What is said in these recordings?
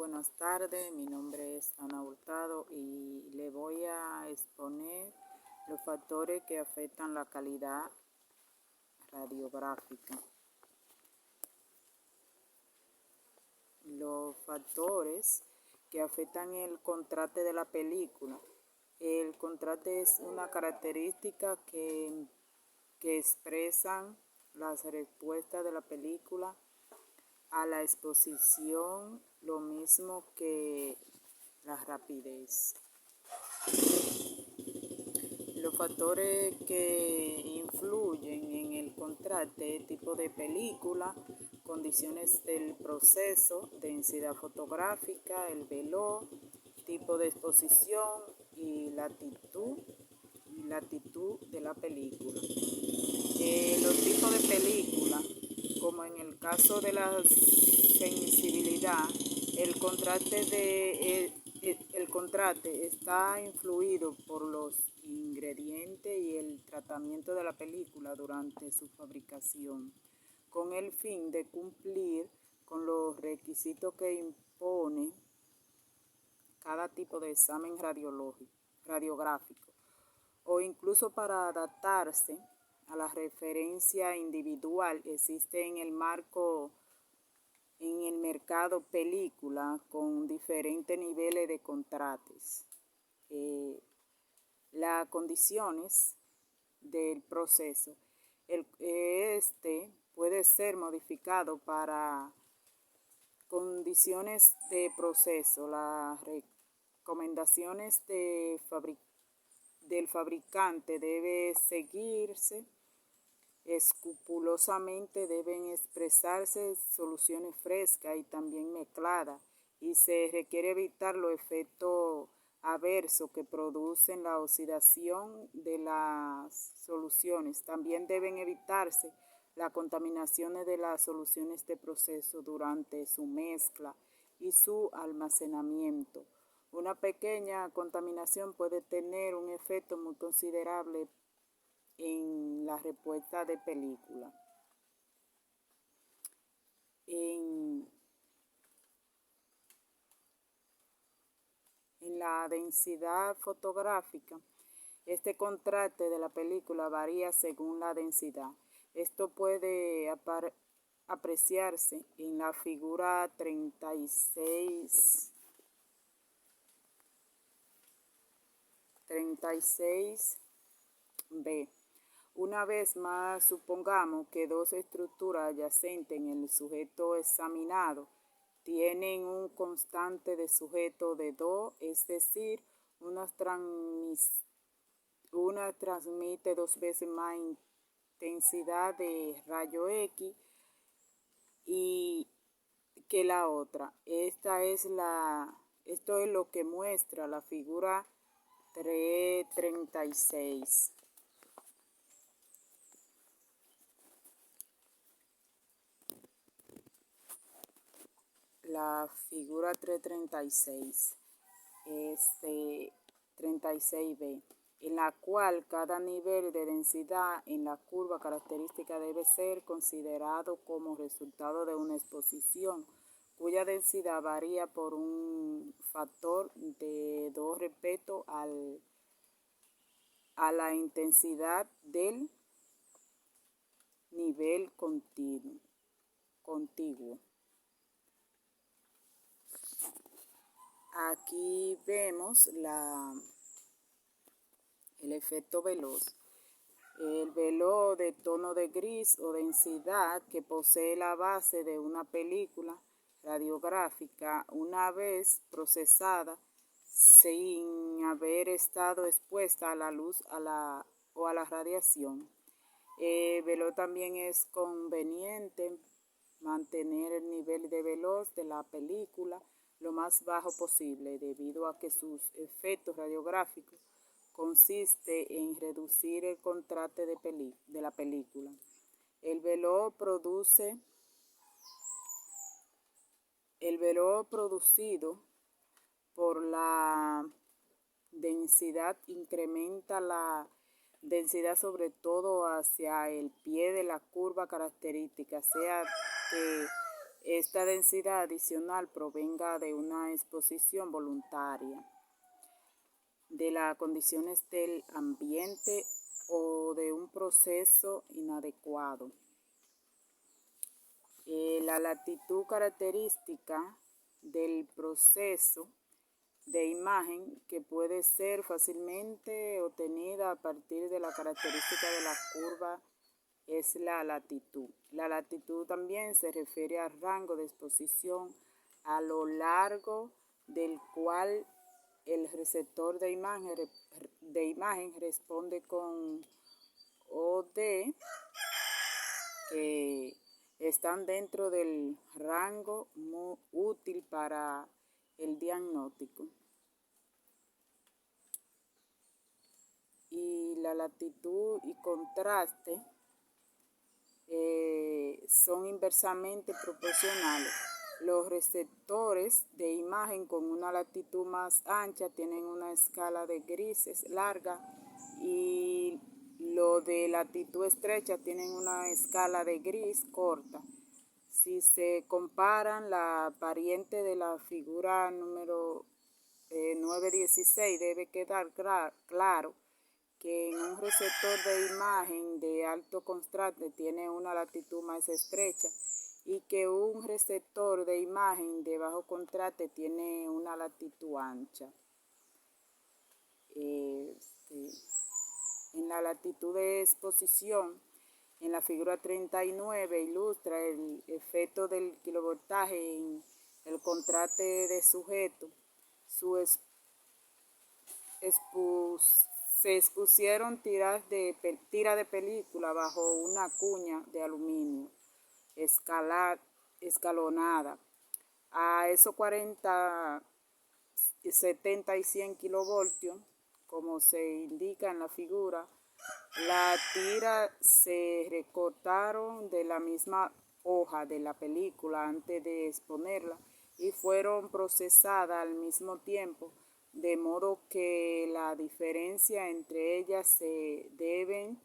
buenas tardes. Mi nombre es Ana Hurtado y le voy a exponer los factores que afectan la calidad radiográfica. Los factores que afectan el contraste de la película. El contraste es una característica que expresan las respuestas de la película a la exposición, lo mismo que la rapidez. Los factores que influyen en el contraste, tipo de película, condiciones del proceso, densidad fotográfica, el velo, tipo de exposición y latitud de la película. Los tipos de película, como en el caso de la sensibilidad, el contraste está influido por los ingredientes y el tratamiento de la película durante su fabricación, con el fin de cumplir con los requisitos que impone cada tipo de examen radiográfico, o incluso para adaptarse a la referencia individual. Existe en el mercado película con diferentes niveles de contrastes. Las condiciones del proceso. Este puede ser modificado para condiciones de proceso. Las recomendaciones del fabricante deben seguirse escrupulosamente, deben expresarse soluciones frescas y también mezcladas, y se requiere evitar los efectos adversos que producen la oxidación de las soluciones. También deben evitarse las contaminaciones de las soluciones de proceso durante su mezcla y su almacenamiento. Una pequeña contaminación puede tener un efecto muy considerable en la respuesta de película. En la densidad fotográfica, este contraste de la película varía según la densidad. Esto puede apreciarse en la figura 36b. Una vez más, supongamos que dos estructuras adyacentes en el sujeto examinado tienen un constante de sujeto de 2, es decir, una transmite 2 veces más intensidad de rayo X que la otra. Esto es lo que muestra la figura 336. La figura 336 es 36b, en la cual cada nivel de densidad en la curva característica debe ser considerado como resultado de una exposición cuya densidad varía por un factor de 2 respecto a la intensidad del nivel contiguo. Aquí vemos el efecto veloz. El velo de tono de gris o densidad que posee la base de una película radiográfica una vez procesada sin haber estado expuesta a la luz o a la radiación. El velo también es conveniente mantener el nivel de veloz de la película lo más bajo posible, debido a que sus efectos radiográficos consiste en reducir el contraste de la película. El velo producido por la densidad incrementa la densidad sobre todo hacia el pie de la curva característica, sea que esta densidad adicional provenga de una exposición voluntaria, de las condiciones del ambiente o de un proceso inadecuado. La latitud característica del proceso de imagen, que puede ser fácilmente obtenida a partir de la característica de la curva, es la latitud. La latitud también se refiere al rango de exposición a lo largo del cual el receptor de imagen responde con OD, que están dentro del rango útil para el diagnóstico. Y la latitud y contraste son inversamente proporcionales. Los receptores de imagen con una latitud más ancha tienen una escala de grises larga y los de latitud estrecha tienen una escala de gris corta. Si se comparan, la pariente de la figura número 916 debe quedar claro que en un receptor de imagen de alto contraste tiene una latitud más estrecha y que un receptor de imagen de bajo contraste tiene una latitud ancha. En la latitud de exposición, en la figura 39 ilustra el efecto del kilovoltaje en el contraste de sujeto. Se expusieron tiras de película bajo una cuña de aluminio escalonada a esos 40, 70 y 100 kilovoltios, como se indica en la figura. Las tiras se recortaron de la misma hoja de la película antes de exponerla y fueron procesadas al mismo tiempo, de modo que la diferencia entre ellas se deben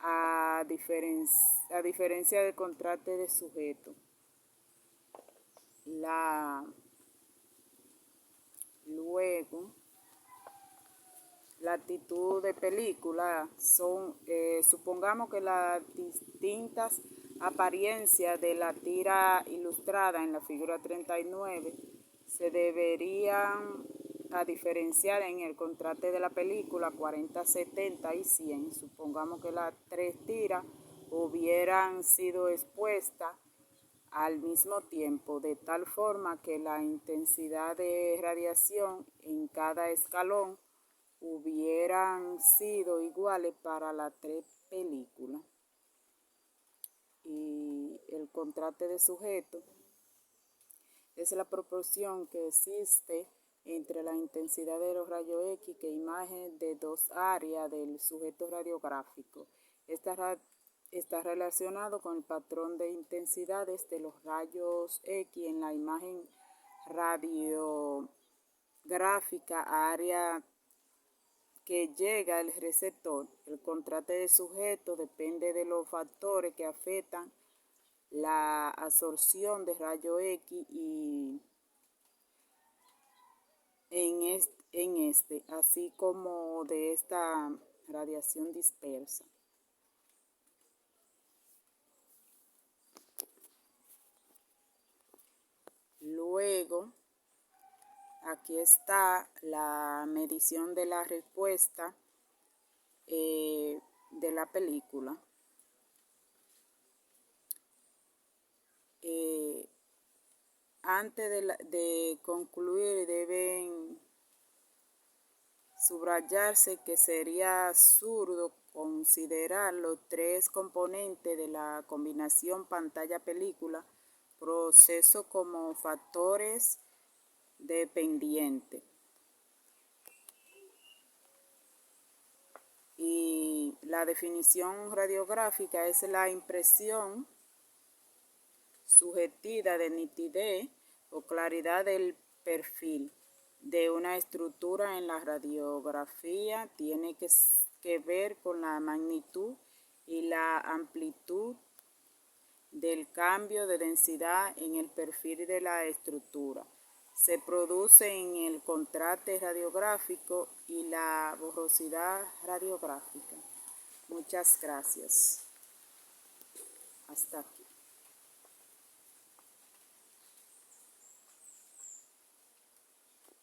a diferencia del contraste de sujeto. Luego, latitud de película son, supongamos que las distintas apariencias de la tira ilustrada en la figura 39 se deberían a diferenciar en el contraste de la película 40, 70 y 100. Supongamos que las tres tiras hubieran sido expuestas al mismo tiempo, de tal forma que la intensidad de radiación en cada escalón hubieran sido iguales para las tres películas. Y el contraste de sujeto es la proporción que existe entre la intensidad de los rayos X que imagen de dos áreas del sujeto radiográfico. Está relacionado con el patrón de intensidades de los rayos X en la imagen radiográfica a área que llega el receptor. El contraste de sujeto depende de los factores que afectan la absorción de rayos X y en este, así como de esta radiación dispersa. Luego, aquí está la medición de la respuesta de la película. Antes de concluir, deben subrayarse que sería absurdo considerar los tres componentes de la combinación pantalla-película proceso como factores dependientes. Y la definición radiográfica es la impresión subjetiva de nitidez o claridad del perfil de una estructura en la radiografía. Tiene que ver con la magnitud y la amplitud del cambio de densidad en el perfil de la estructura. Se produce en el contraste radiográfico y la borrosidad radiográfica. Muchas gracias. Hasta aquí.